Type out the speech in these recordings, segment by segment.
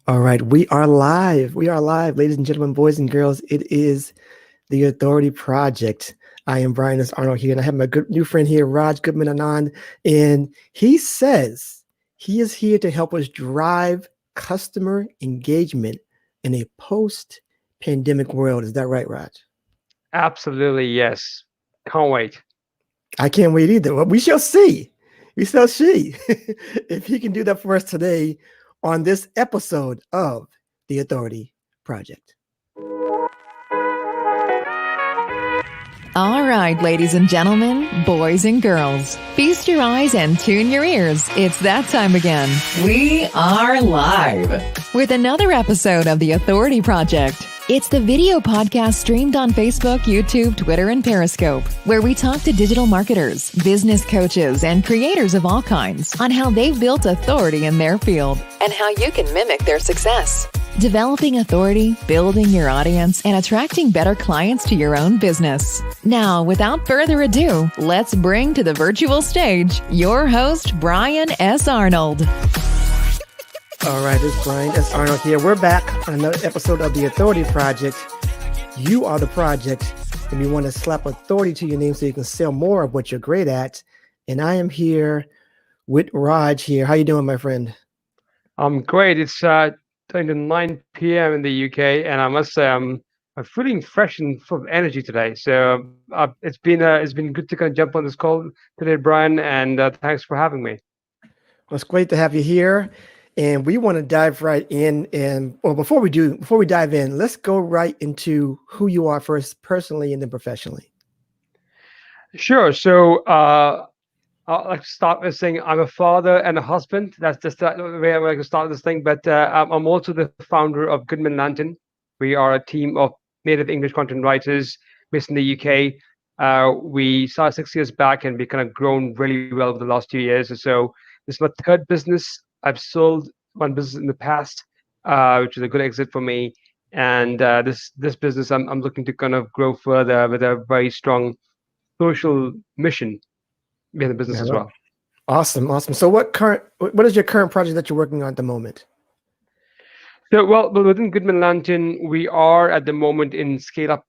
All right, we are live. We are live, ladies and gentlemen, boys and girls. It is the Authority Project. I am Brian S. Arnold here, and I have my good new friend here, Raj Goodman Anand. And he says he is here to help us drive customer engagement in a post-pandemic world. Is that right, Raj? Absolutely, yes. Can't wait. I can't wait either. Well, we shall see. We shall see if he can do that for us today on this episode of the Authority Project. All right, ladies and gentlemen, boys and girls, feast your eyes and tune your ears. It's that time again. We are live with another episode of The Authority Project. It's the video podcast streamed on Facebook, YouTube, Twitter, and Periscope, where we talk to digital marketers, business coaches, and creators of all kinds on how they've built authority in their field and how you can mimic their success. Developing authority, building your audience, and attracting better clients to your own business. Now, without further ado, let's bring to the virtual stage your host, Brian S. Arnold. All right, it's Brian S. Arnold here. We're back on another episode of the Authority Project. You are the project, and we want to slap authority to your name so you can sell more of what you're great at. And I am here with Raj here. How you doing, my friend? I'm great. It's turning to 9 p.m. in the UK, and I must say I'm feeling fresh and full of energy today. So it's been good to kind of jump on this call today, Brian, and thanks for having me. Well, it's great to have you here. And we want to dive right in. And well, before we dive in, let's go right into who you are first, personally and then professionally. Sure. So I'll like to start by saying I'm a father and a husband. That's just the way I like to start this thing. But I'm also the founder of Goodman Anand. We are a team of native English content writers based in the UK. We started 6 years back, and we kind of grown really well over the last 2 years. And so this is my third business. I've sold one business in the past, which is a good exit for me. And this business, I'm looking to kind of grow further with a very strong social mission behind the business Yeah, as well. awesome. So what is your current project that you're working on at the moment? So, well, within Goodman Lantern, we are at the moment in scale up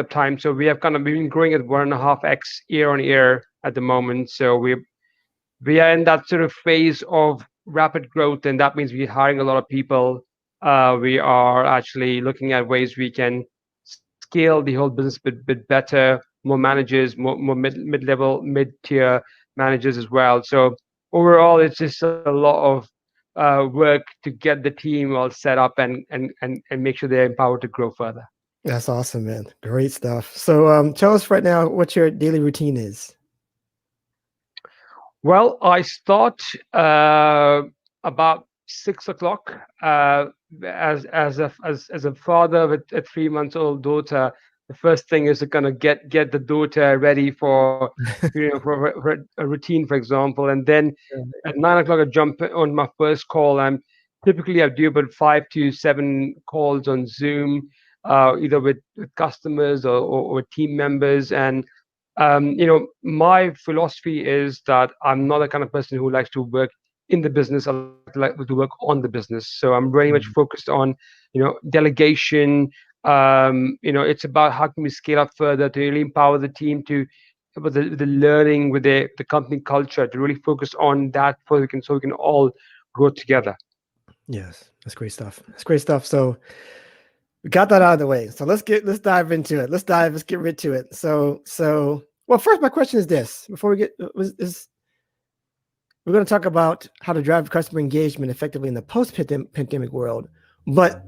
time. So we have kind of been growing at 1.5x year on year at the moment. So we are in that sort of phase of rapid growth, and that means we're hiring a lot of people. We are actually looking at ways we can scale the whole business a bit better, more managers, more mid-level, mid-tier managers as well. So overall, it's just a lot of work to get the team all set up and make sure they're empowered to grow further. That's awesome, man. Great stuff. So tell us right now what your daily routine is. Well, I start about 6 o'clock. As a father with a 3 months old daughter, the first thing is to kind of get the daughter ready for for a routine, for example, and then at 9 o'clock I jump on my first call. I do about 5 to 7 calls on Zoom, either with customers or team members, and my philosophy is that I'm not the kind of person who likes to work in the business. I like to work on the business. So I'm very much Mhm. focused on, delegation. It's about how can we scale up further to really empower the team to with the learning with the company culture to really focus on that so we can all grow together. Yes, that's great stuff. That's great stuff. So we got that out of the way. So let's dive into it. Let's get right to it. Well, first my question is this: before we get is we're going to talk about how to drive customer engagement effectively in the post-pandemic world. But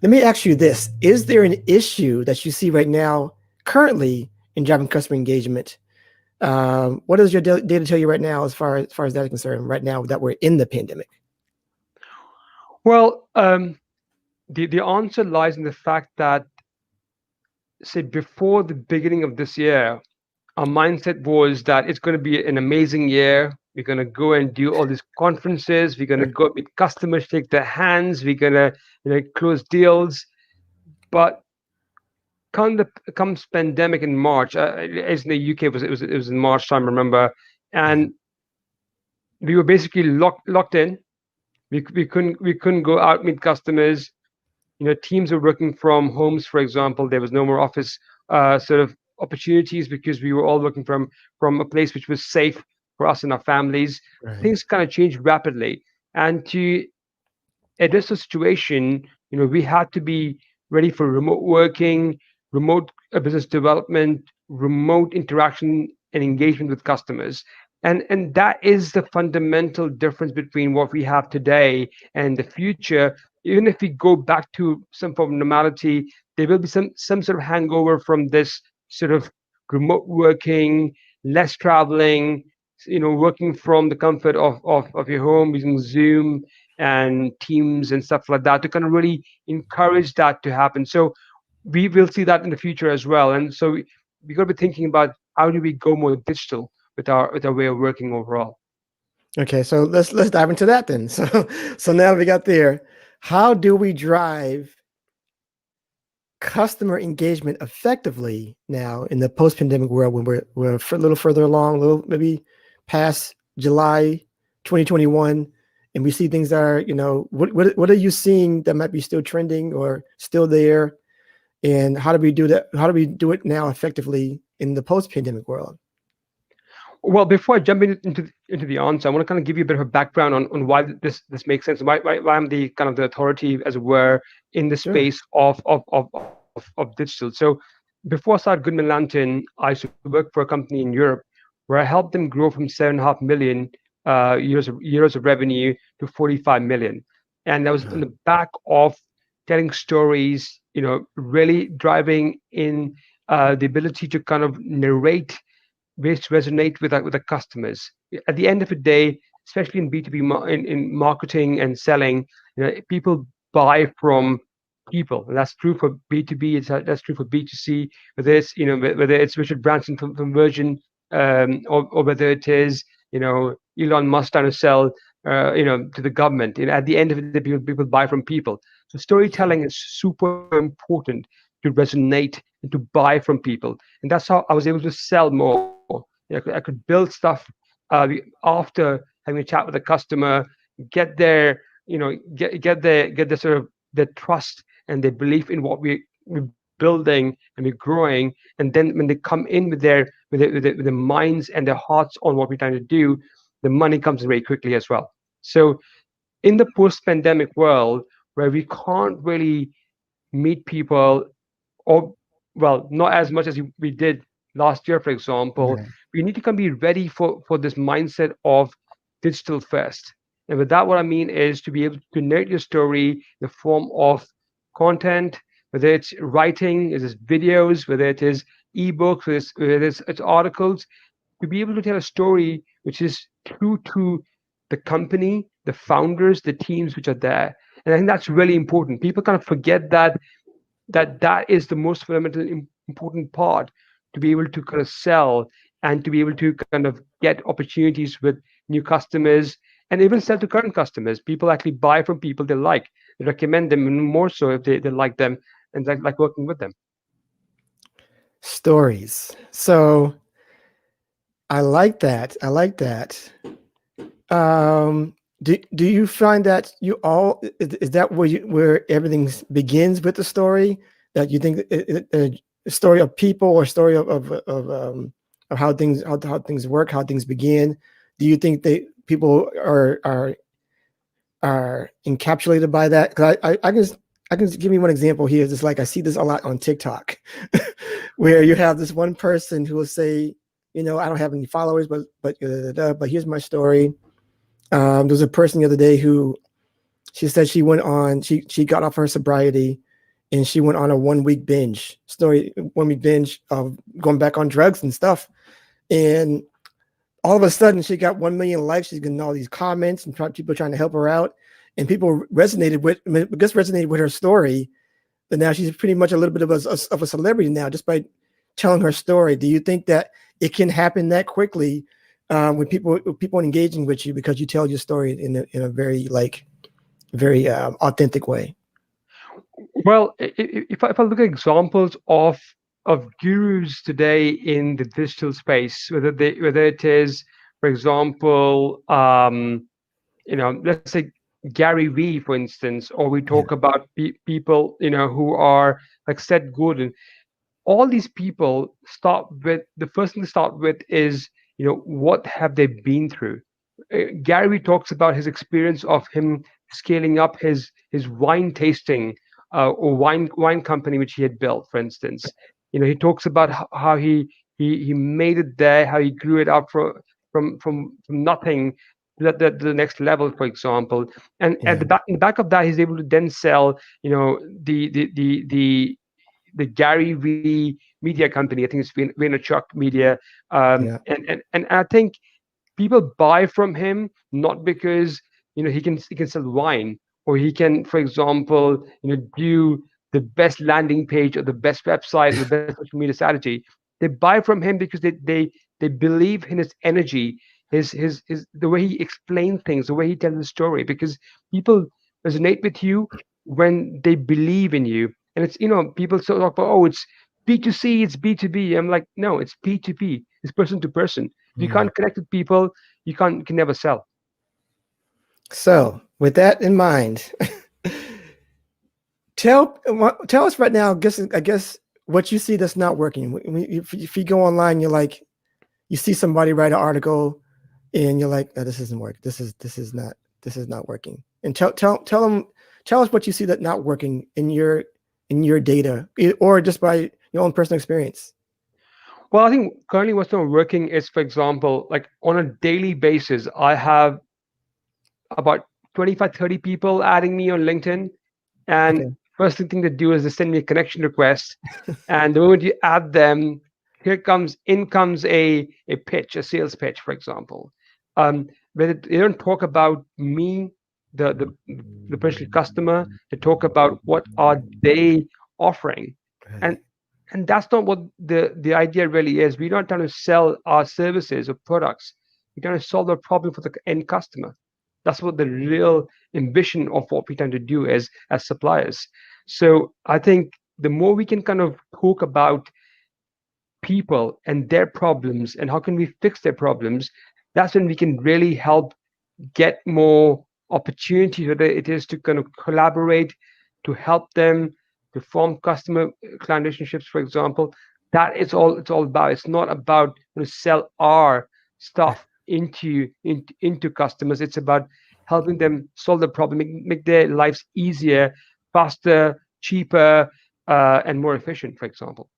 let me ask you this: is there an issue that you see right now, currently, in driving customer engagement? What does your data tell you right now, as far as that is concerned? Right now that we're in the pandemic. Well, the answer lies in the fact that, say, before the beginning of this year, our mindset was that it's going to be an amazing year. We're going to go and do all these conferences. We're going to go meet customers, shake their hands. We're going to close deals. But comes pandemic in March, as in the UK, it was in March time, I remember, and we were basically locked in. We couldn't go out meet customers. Teams were working from homes, for example. There was no more office sort of opportunities because we were all working from a place which was safe for us and our families. Right. Things kind of changed rapidly, and to address the situation, we had to be ready for remote working, remote business development, remote interaction and engagement with customers. And that is the fundamental difference between what we have today and the future. Even if we go back to some form of normality, there will be some sort of hangover from this sort of remote working, less traveling, working from the comfort of your home using Zoom and teams and stuff like that to kind of really encourage that to happen. So we will see that in the future as well. And so we got to be thinking about how do we go more digital with our way of working overall. Okay, so let's dive into that then. So now we got there. How do we drive customer engagement effectively now in the post-pandemic world when we're a little further along, a little maybe past July 2021, and we see things that are, what are you seeing that might be still trending or still there? And how do we do that? How do we do it now effectively in the post-pandemic world? Well, before I jump into the answer, I want to kind of give you a bit of a background on why this makes sense, why I'm the kind of the authority, as it were, in the Sure. space of digital. So before I started Goodman Lantern, I used to work for a company in Europe where I helped them grow from 7.5 million euros of revenue to 45 million, and that was on the back of telling stories, really driving in the ability to kind of narrate ways to resonate with the customers. At the end of the day, especially in B2B in marketing and selling, people buy from people, and that's true for B2B. That's true for B2C. Whether it's Richard Branson from Virgin, or whether it is Elon Musk trying to sell to the government. At the end of the day, people buy from people. So storytelling is super important to resonate and to buy from people, and that's how I was able to sell more. I could build stuff after having a chat with the customer, get their get their sort of their trust and their belief in what we're building and we're growing, and then when they come in with their minds and their hearts on what we're trying to do, the money comes very quickly as well. So in the post-pandemic world where we can't really meet people, or well, not as much as we did last year, for example, Right. we need to kind of be ready for this mindset of digital first. And with that, what I mean is to be able to narrate your story in the form of content, whether it's writing, whether it's videos, whether it is ebooks, whether it's articles, to be able to tell a story which is true to the company, the founders, the teams which are there. And I think that's really important. People kind of forget that is the most fundamental important part, to be able to kind of sell and to be able to kind of get opportunities with new customers, and even sell to current customers. People actually buy from people they like. They recommend them, and more so if they like them and like working with them. Stories. So I like that. I like that. Do you find that you all is that where everything begins with the story? That you think a story of people or story of how things work, how things begin? Do you think people are encapsulated by that? Because I can just give me one example here. It's like I see this a lot on TikTok, where you have this one person who will say, I don't have any followers, but here's my story. There was a person the other day who she said she got off her sobriety and she went on a 1 week binge of going back on drugs and stuff. And all of a sudden she got 1 million likes. She's getting all these comments and people trying to help her out. And people resonated with her story. But now she's pretty much a little bit of a celebrity now just by telling her story. Do you think that it can happen that quickly with people engaging with you because you tell your story in a very authentic way? Well, if I look at examples of gurus today in the digital space, whether it is, for example, let's say Gary Vee, for instance, or we Yeah. talk about people, who are like Seth Godin. All these people start with the first thing to start with is, what have they been through. Gary Vee talks about his experience of him scaling up his wine tasting, or wine company which he had built, for instance. He talks about how he made it there, how he grew it up from nothing to the next level, for example. And at Yeah. in the back of that, he's able to then sell, the Gary V media company. I think it's Vaynerchuk Media, Yeah. and I think people buy from him not because he can sell wine, or he can, for example, do the best landing page or the best website or the best social media strategy. They buy from him because they believe in his energy, his the way he explains things, the way he tells the story, because people resonate with you when they believe in you. And it's, people sort of talk about, oh, it's B2C, it's B2B. I'm like, no, it's P2P, it's person to person. If you Mm. can't connect with people, you can never sell. So, with that in mind, tell us right now. I guess what you see that's not working. If you go online, you see somebody write an article, and you're like, oh, this isn't working. This is not working. And tell us what you see that not working in your data, or just by your own personal experience. Well, I think currently what's not working is, for example, like on a daily basis, I have about 25, 30 people adding me on LinkedIn. And Okay. first thing they do is they send me a connection request. And the moment you add them, in comes a pitch, a sales pitch, for example. Where they don't talk about me, the potential customer. They talk about what are they offering. And Right. and that's not what the idea really is. We're not trying to sell our services or products. We're trying to solve the problem for the end customer. That's what the real ambition of what we tend to do is as suppliers. So I think the more we can kind of talk about people and their problems and how can we fix their problems, that's when we can really help get more opportunities, whether it is to kind of collaborate, to help them, to form customer client relationships, for example. That is all it's all about. It's not about sell our stuff into customers. It's about helping them solve the problem, make their lives easier, faster, cheaper, and more efficient, for example.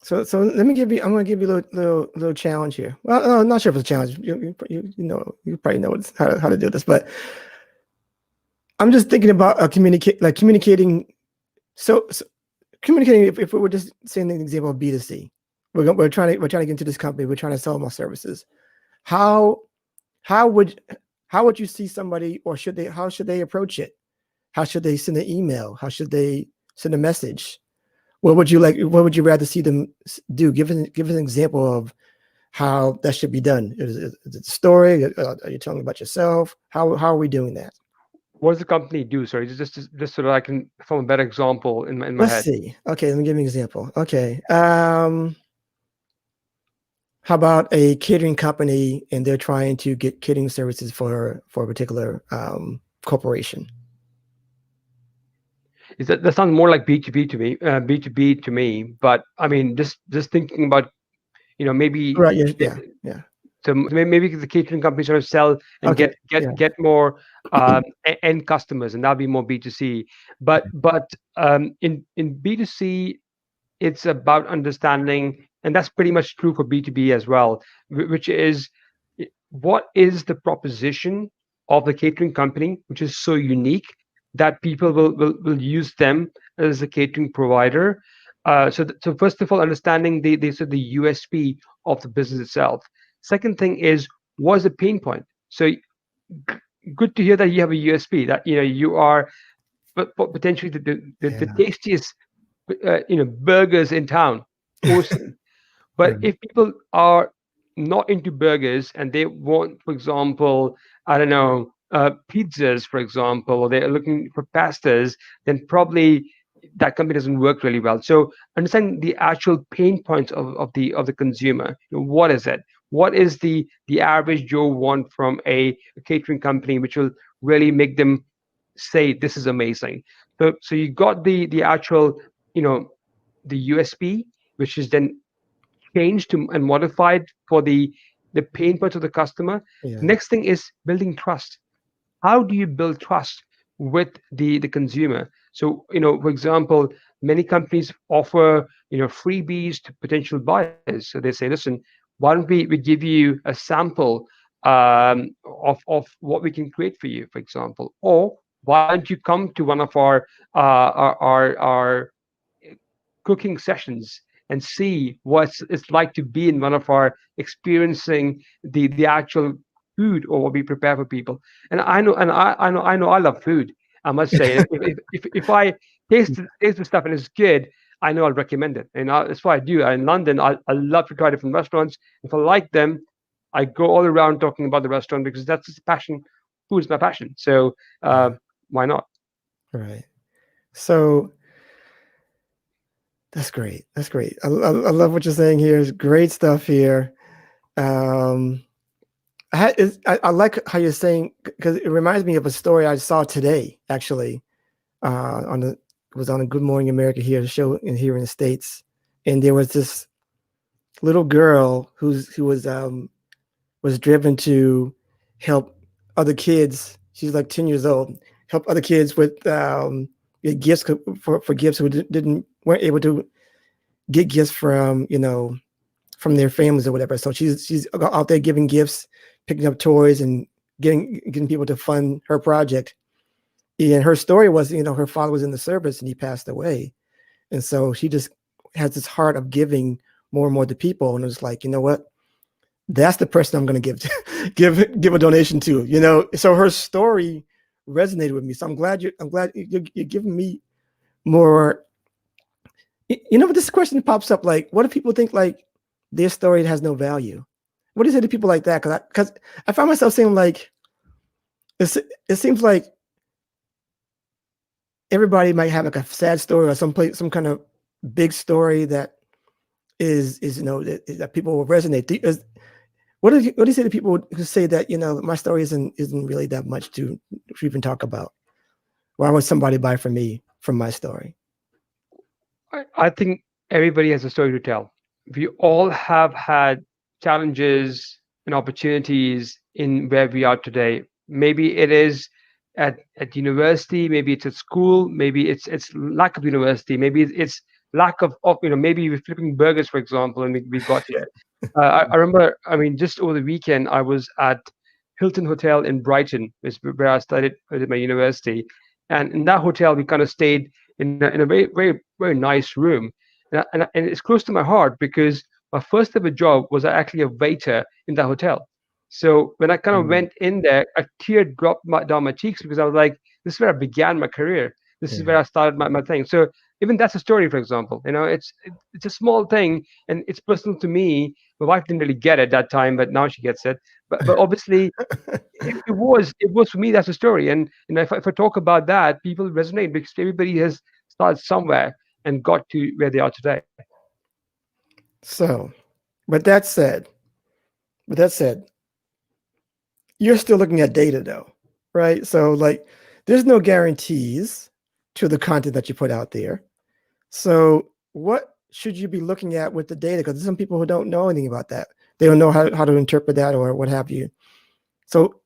So let me give you. I'm going to give you a little challenge here. Well, no, I'm not sure if it's a challenge. You probably know how to do this, but I'm just thinking about communicating. So communicating. If we were just saying an example of B2C, we're trying to get into this company. We're trying to sell more services. How how would how would you see somebody, or how should they approach it? How should they send an email? How should they send a message? What would you rather see them do? Give an example of how that should be done. Is it a story? Are you telling about yourself? How are we doing that? What does the company do? Sorry, just so that I can form a better example in my Let's head. see. Okay, let me give you an example. Okay. How about a catering company, and they're trying to get catering services for a particular corporation? That sounds more like B2B to me, B2B to me. But I mean, just thinking about, maybe Right. Yeah. Yeah. Yeah. so maybe the catering companies sort of sell and Okay. get Yeah. get more end customers, and that'll be more B2C. But in B2C, it's about understanding, and that's pretty much true for B2B as well, which is what is the proposition of the catering company, which is so unique that people will use them as a catering provider. So first of all, understanding the USP of the business itself. Second thing is, what is the pain point? So good to hear that you have a USP, that you are potentially the Yeah. tastiest burgers in town. Awesome. But Right. if people are not into burgers and they want, for example, I don't know, pizzas, for example, or they're looking for pastas, then probably that company doesn't work really well. So understand the actual pain points of the consumer. What is it? What is the average Joe want from a catering company, which will really make them say this is amazing. So you got the actual, you know, the USP, which is then changed to, and modified for the pain points of the customer. Yeah. Next thing is building trust. How do you build trust with the consumer? So, for example, many companies offer, freebies to potential buyers. So they say, listen, why don't we give you a sample of what we can create for you, for example, or why don't you come to one of our cooking sessions and see what it's like to be in one of our experiencing the actual food or what we prepare for people. And I know I love food. I must say, if I taste the stuff and it's good, I know I'll recommend it. And that's what I do. In London, I love to try different restaurants. If I like them, I go all around talking about the restaurant because that's just passion. Food is my passion. So Yeah. why not? Right. So that's great. That's great. I love what you're saying here. It's great stuff here. Um, I like how you're saying, because it reminds me of a story I saw today, actually, on the it was on a Good Morning America here, the show here in the States, and there was this little girl who was driven to help other kids. She's like 10 years old. Help other kids with get gifts for gifts who weren't able to get gifts from from their families or whatever. So she's out there giving gifts, picking up toys, and getting people to fund her project. And her story was, her father was in the service and he passed away, and so she just has this heart of giving more and more to people. And it was like, you know what? That's the person I'm going to give to, give a donation to. So her story resonated with me. So I'm glad you're giving me more. But this question pops up, like, what if people think like their story has no value? What do you say to people like that? Because I find myself saying like, it seems like everybody might have like a sad story or some kind of big story that is that people will resonate. What do you say to people who say that my story isn't really that much to even talk about? Why would somebody buy from me from my story? I think everybody has a story to tell. We all have had challenges and opportunities in where we are today. Maybe it is at university, maybe it's at school, maybe it's lack of university, maybe it's lack of maybe we're flipping burgers, for example, and we got here. I remember, I mean, just over the weekend, I was at Hilton Hotel in Brighton, is where I studied at my university. And in that hotel, we kind of stayed in a very, very, very nice room. And it's close to my heart because my first ever job was actually a waiter in that hotel. So when I kind of Mm, went in there, a tear dropped down my cheeks because I was like, this is where I began my career. This is where yeah. I started my thing. So even that's a story, for example. It's a small thing and it's personal to me. My wife didn't really get it that time, but now she gets it. But obviously it was for me, that's a story. And if I talk about that, people resonate because everybody has started somewhere and got to where they are today. So, but that said, but that said, you're still looking at data though, right? So like, there's no guarantees to the content that you put out there. So what should you be looking at with the data? Because there's some people who don't know anything about that. They don't know how to interpret that or what have you. So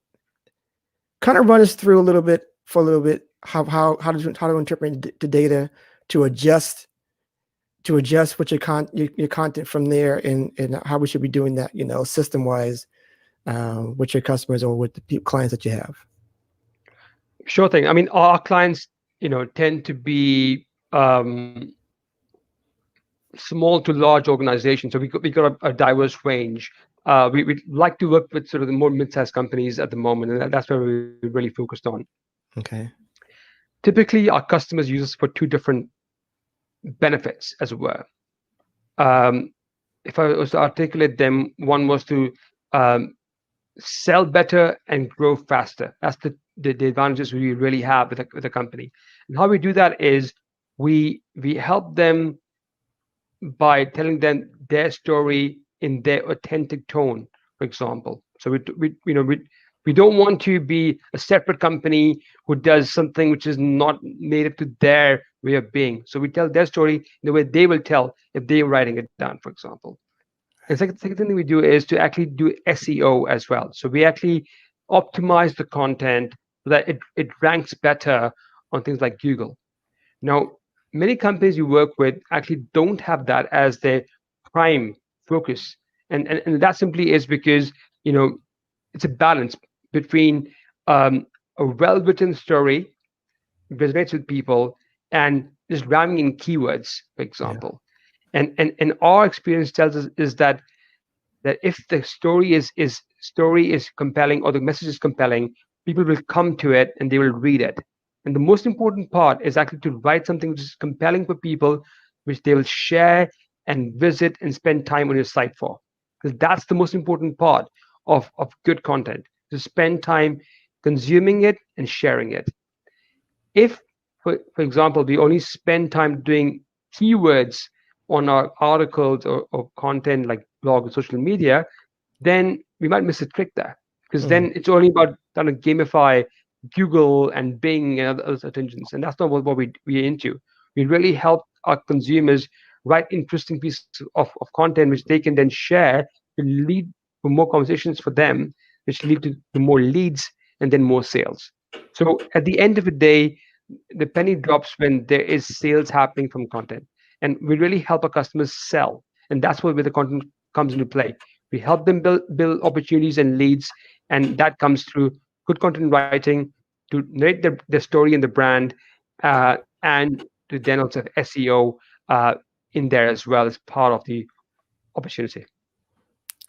kind of run us through a little bit how to interpret the data to adjust what your content from there, and how we should be doing that, system wise, with your customers or with the clients that you have. Sure thing. I mean, our clients, tend to be small to large organizations. So we got a diverse range. We like to work with sort of the more mid-sized companies at the moment, and that's where we're really focused on. Okay. Typically, our customers use us for two different benefits, as it were. Um, if I was to articulate them, one was to um, sell better and grow faster. That's the advantages we really have with a company. And how we do that is we help them by telling them their story in their authentic tone, for example. So we We don't want to be a separate company who does something which is not native to their way of being. So we tell their story the way they will tell if they're writing it down, for example. And second thing we do is to actually do SEO as well. So we actually optimize the content so that it ranks better on things like Google. Now, many companies you work with actually don't have that as their prime focus. And that simply is because, you know, it's a balance between a well-written story resonates with people and just ramming in keywords, for Yeah. example. And our experience tells us is that if the story is compelling or the message is compelling, people will come to it and they will read it. And the most important part is actually to write something which is compelling for people, which they will share and visit and spend time on your site for. Because that's the most important part of good content, to spend time consuming it and sharing it. If, for example, we only spend time doing keywords on our articles or content like blog or social media, then we might miss a trick there, because Mm. then it's only about trying to gamify Google and Bing and other search engines, and that's not what we're into. We really help our consumers write interesting pieces of content which they can then share to lead to more conversations for them, which lead to more leads and then more sales. So at the end of the day, the penny drops when there is sales happening from content, and we really help our customers sell, and that's where the content comes into play. We help them build opportunities and leads, and that comes through good content writing to narrate the story and the brand, and to then also have SEO in there as well as part of the opportunity.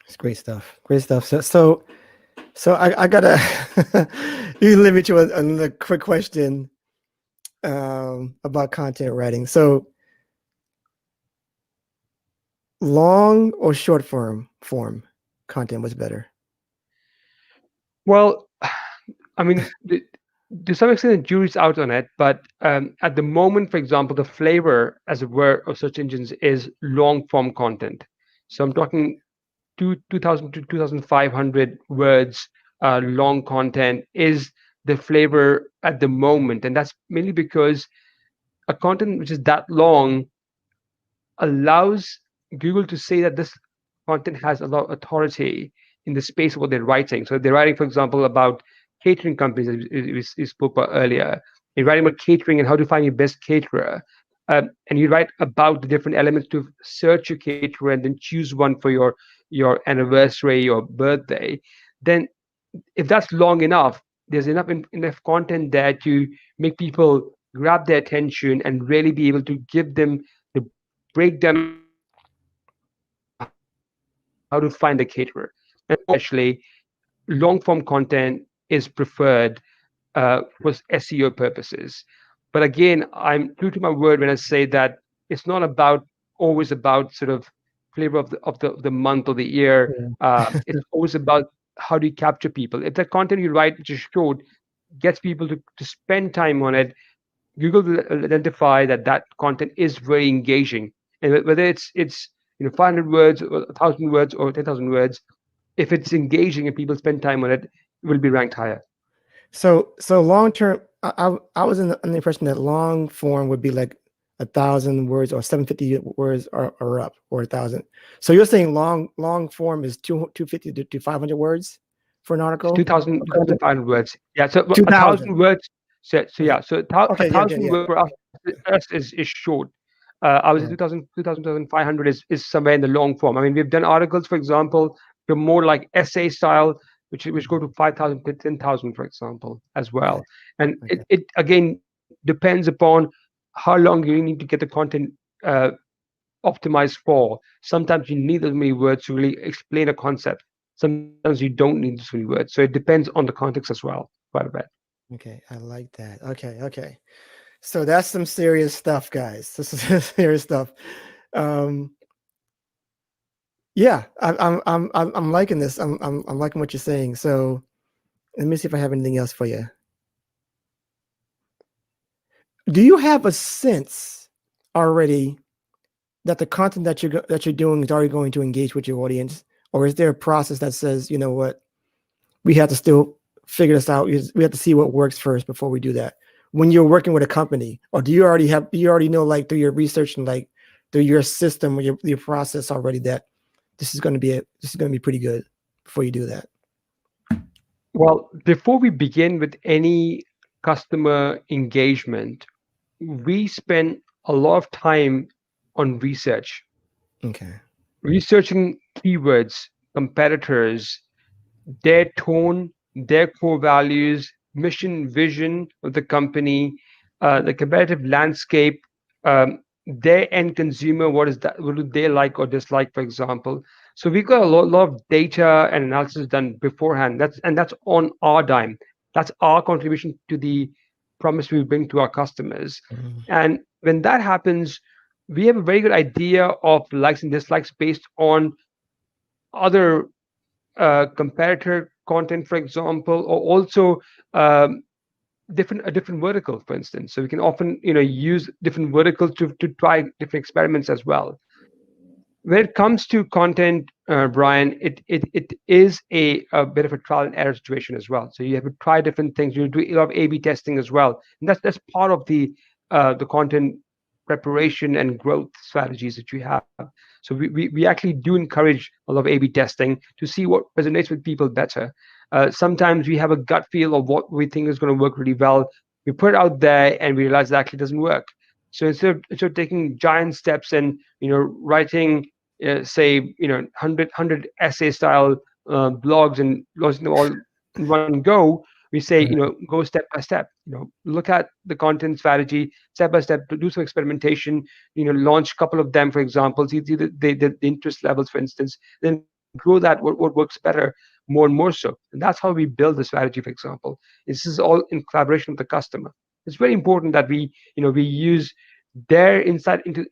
It's great stuff. Great stuff. So I gotta you limit to another quick question about content writing. So long or short form content was better? Well, I mean, to some extent, the jury's out on it, but at the moment, for example, the flavor, as it were, of search engines is long form content. So I'm talking 2,000 to 2,500 words long content is the flavor at the moment. And that's mainly because a content which is that long allows Google to say that this content has a lot of authority in the space of what they're writing. So if they're writing, for example, about catering companies, as we spoke about earlier. You're writing about catering and how to find your best caterer. And you write about the different elements to search your caterer and then choose one for your anniversary or birthday. Then if that's long enough, there's enough content there to make people grab their attention and really be able to give them the breakdown of how to find a caterer. And especially long form content is preferred for SEO purposes. But again, I'm true to my word when I say that it's not always about sort of flavor of the month or the year. Yeah. It's always about how do you capture people. If the content you write, which is short, gets people to spend time on it, Google will identify that that content is very engaging. And whether it's 500 words or 1,000 words or 10,000 words, if it's engaging and people spend time on it, it will be ranked higher. So long term, I was in the impression that long form would be like 1,000 words or 750 words or up, or 1,000. So you're saying long form is 250 to 500 words for an It's article? 2,000, 2,500 words. Yeah, so 1,000 2,000. words. So Okay. yeah, so a Okay. Yeah. Okay. 1,000 Yeah. words for us is short. I would say Yeah. 2,500 is somewhere in the long form. I mean, we've done articles, for example, they're more like essay style, which go to 5,000 to 10,000, for example, as Okay. well. And Okay. it again depends upon how long you need to get the content uh, optimized for. Sometimes you need those many words to really explain a concept. Sometimes you don't need those many words. So it depends on the context as well, quite a bit. Okay. I like that. Okay. Okay. So that's some serious stuff, guys. This is serious stuff. Um, yeah, I'm liking this. I'm liking what you're saying. So let me see if I have anything else for you. Do you have a sense already that the content that you're doing is already going to engage with your audience, or is there a process that says, you know what, we have to still figure this out. We have to see what works first before we do that. When you're working with a company, or do you already know, like through your research and like through your system or your process already, that this is going to be pretty good before you do that? Well, before we begin with any customer engagement, we spend a lot of time on research, Okay. researching keywords, competitors, their tone, their core values, mission, vision of the company, the competitive landscape, their end consumer, what is that? What do they like or dislike, for example? So we've got a lot of data and analysis done beforehand. That's on our dime. That's our contribution to the promise we bring to our customers. Mhm. And when that happens, we have a very good idea of likes and dislikes based on other competitor content, for example, or also um, different a different vertical, for instance. So we can often use different verticals to try different experiments as well. When it comes to content, Brian, it is a bit of a trial and error situation as well. So you have to try different things. You do a lot of A/B testing as well, and that's part of the content preparation and growth strategies that you have. So we actually do encourage a lot of A/B testing to see what resonates with people better. Sometimes we have a gut feel of what we think is going to work really well. We put it out there and we realize it actually doesn't work. So instead of taking giant steps and writing say 100 essay style blogs and launching them all in one go, we say go step by step. Look at the content strategy step by step, to do some experimentation. Launch a couple of them, for example, see the interest levels, for instance, then grow that what works better more and more so. And that's how we build the strategy, for example. This is all in collaboration with the customer. It's very important that we use their insight into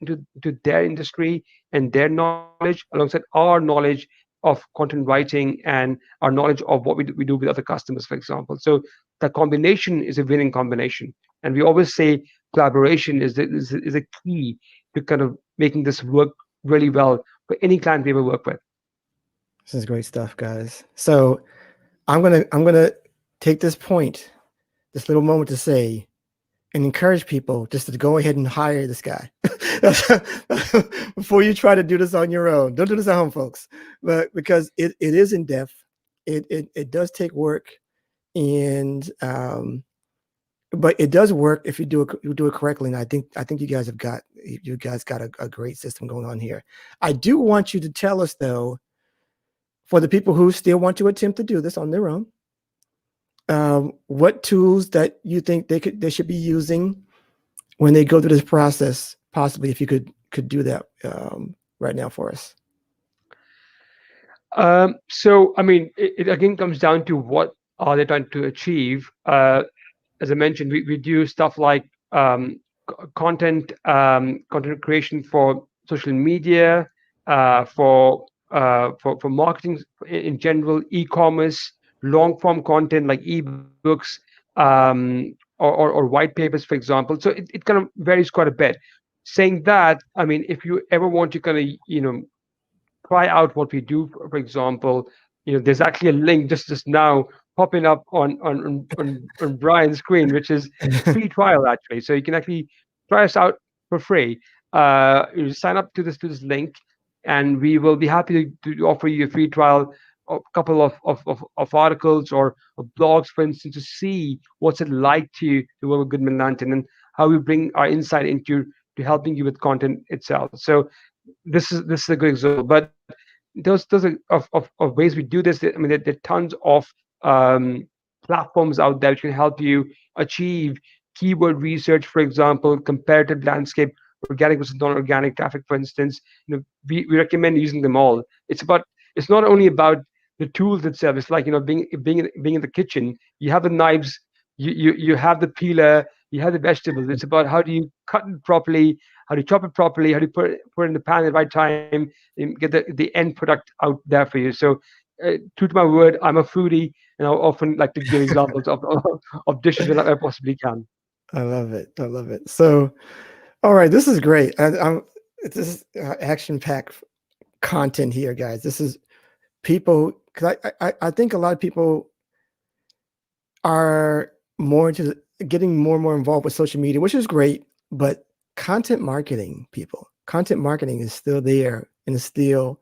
their industry and their knowledge alongside our knowledge of content writing and our knowledge of what we do with other customers, for example. So the combination is a winning combination. And we always say collaboration is a key to kind of making this work really well for any client we ever work with. This is great stuff, guys. So I'm gonna take this little moment to say and encourage people just to go ahead and hire this guy before you try to do this on your own. Don't do this at home, folks. But because it is in depth, it does take work, and but it does work if you do it correctly. And I think you guys got a great system going on here. I do want you to tell us though, for the people who still want to attempt to do this on their own, what tools that you think they should be using when they go through this process, possibly, if you could do that right now for us. So I mean, it again comes down to what are they trying to achieve. As I mentioned, we do stuff like content creation for social media, for marketing in general, e-commerce, long form content like ebooks, or white papers, for example. So it kind of varies quite a bit. Saying that, I mean, if you ever want to kind of try out what we do, for example, there's actually a link just now popping up on Brian's screen, which is free trial actually. So you can actually try us out for free. You sign up to this link, and we will be happy to offer you a free trial, a couple of articles or blogs, for instance, to see what's it like to work with Goodman Lantern and how we bring our insight into to helping you with content itself. So this is a good example. But those are of ways we do this. I mean, there are tons of um, platforms out there which can help you achieve keyword research, for example, comparative landscape, organic versus non-organic traffic, for instance. We recommend using them all. It's not only about the tools itself. It's like being in the kitchen. You have the knives, you have the peeler, you have the vegetables. It's about how do you cut it properly, how do you chop it properly, how do you put it in the pan at the right time, and get the end product out there for you. So, true to my word, I'm a foodie, and I often like to give examples of dishes when I possibly can. I love it. I love it. So, all right, this is great. This is action-packed content here, guys. This is people, because I think a lot of people are more into getting more and more involved with social media, which is great, but content marketing, content marketing is still there and is still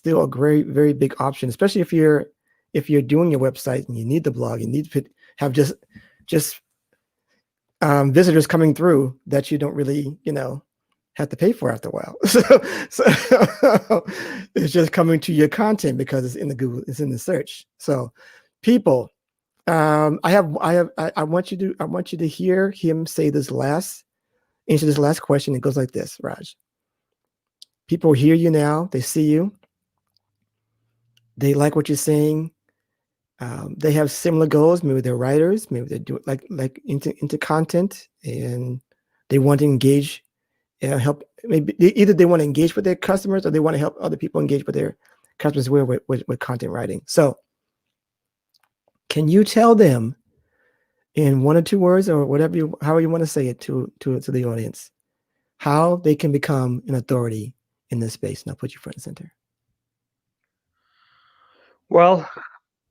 a very, very big option, especially if you're doing your website and you need the blog, you need to have just visitors coming through that you don't really, have to pay for after a while. So it's just coming to your content because it's in the Google, it's in the search. So people, I want you to hear him answer this last question. It goes like this, Raj. People hear you now, they see you, they like what you're saying. They have similar goals. Maybe they're writers. Maybe they do like into content, and they want to engage, help. Maybe either they want to engage with their customers, or they want to help other people engage with their customers with content writing. So, can you tell them in 1 or 2 words, or however you want to say it to the audience, how they can become an authority in this space? And I'll put you front and center. Well,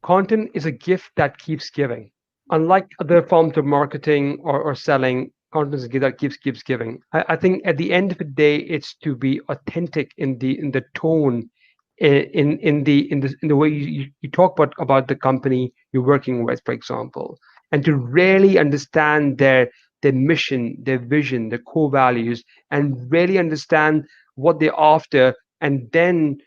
content is a gift that keeps giving. Unlike other forms of marketing or selling, content is a gift that keeps giving. I think at the end of the day, it's to be authentic in the tone, in the way you talk about the company you're working with, for example, and to really understand their mission, their vision, their core values, and really understand what they're after, and then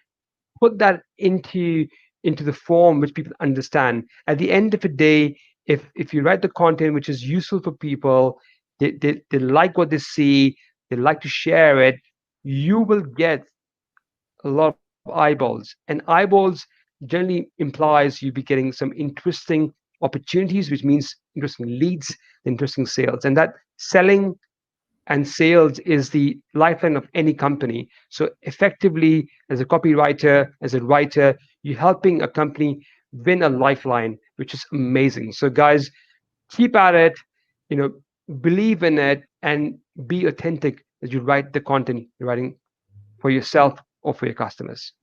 put that into the form which people understand. At the end of the day, if you write the content which is useful for people, they like what they see, they like to share it, you will get a lot of eyeballs. And eyeballs generally implies you be getting some interesting opportunities, which means interesting leads, interesting sales. And that selling and sales is the lifeline of any company. So effectively, as a copywriter, as a writer, you're helping a company win a lifeline, which is amazing. So guys, keep at it, you know, believe in it, and be authentic as you write the content you're writing for yourself or for your customers.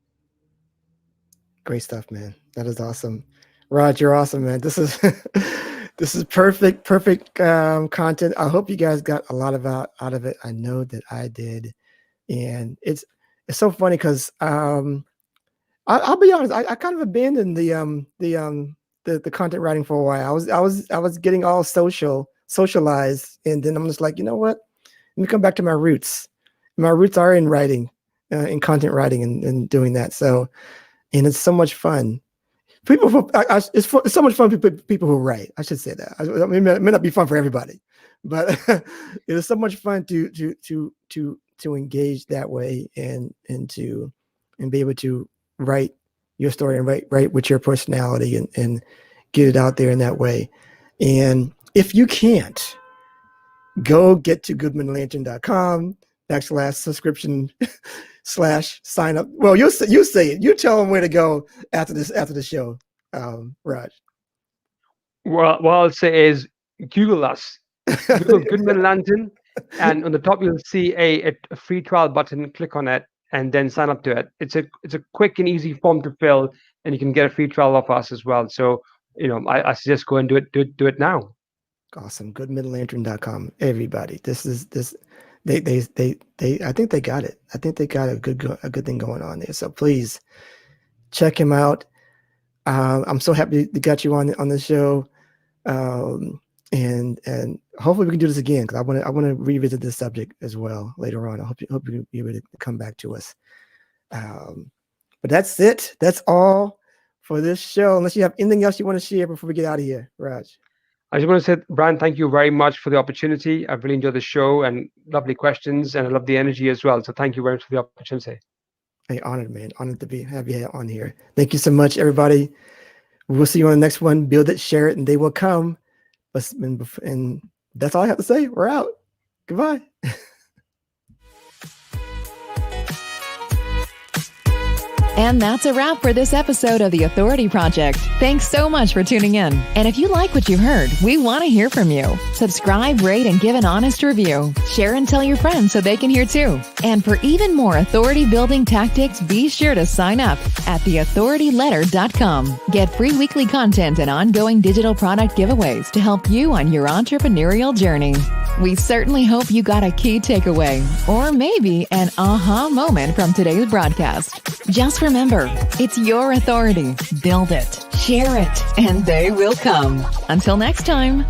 Great stuff, man. That is awesome. Raj, you're awesome, man. This is this is perfect content. I hope you guys got a lot out of it. I know that I did. And it's so funny because I'll be honest, I kind of abandoned the content writing for a while. I was getting all socialized, and then I'm just like, you know what? Let me come back to my roots. My roots are in writing, in content writing, and doing that. So, and it's so much fun. It's so much fun for people who write. I should say that. I mean, it may not be fun for everybody, but it is so much fun to engage that way and be able to write your story and write with your personality and get it out there in that way. And if you can't, go get to goodmanlantern.com/subscription /sign up. Well, you say it. You tell them where to go after the show, Raj. Well, what I'll say is Google us. Google Goodman Lantern, and on the top you'll see a free trial button. Click on it and then sign up to it. It's a quick and easy form to fill, and you can get a free trial of us as well. So I suggest go and do it now. Awesome. Goodmanlantern.com. Everybody, this they I think they got it. I think they got a good thing going on there. So please check him out. I'm so happy to got you on the show. And hopefully we can do this again, because I want to revisit this subject as well later on. I hope you'll be able to come back to us. But that's it. That's all for this show. Unless you have anything else you want to share before we get out of here, Raj. I just want to say, Brian, thank you very much for the opportunity. I've really enjoyed the show and lovely questions, and I love the energy as well. So thank you very much for the opportunity. Hey, honored, man. Honored to have you on here. Thank you so much, everybody. We'll see you on the next one. Build it, share it, and they will come. And that's all I have to say. We're out. Goodbye. And that's a wrap for this episode of The Authority Project. Thanks so much for tuning in. And if you like what you heard, we want to hear from you. Subscribe, rate, and give an honest review. Share and tell your friends so they can hear too. And for even more authority building tactics, be sure to sign up at theauthorityletter.com. Get free weekly content and ongoing digital product giveaways to help you on your entrepreneurial journey. We certainly hope you got a key takeaway or maybe an aha moment from today's broadcast. Just remember, it's your authority. Build it, share it, and they will come. Until next time.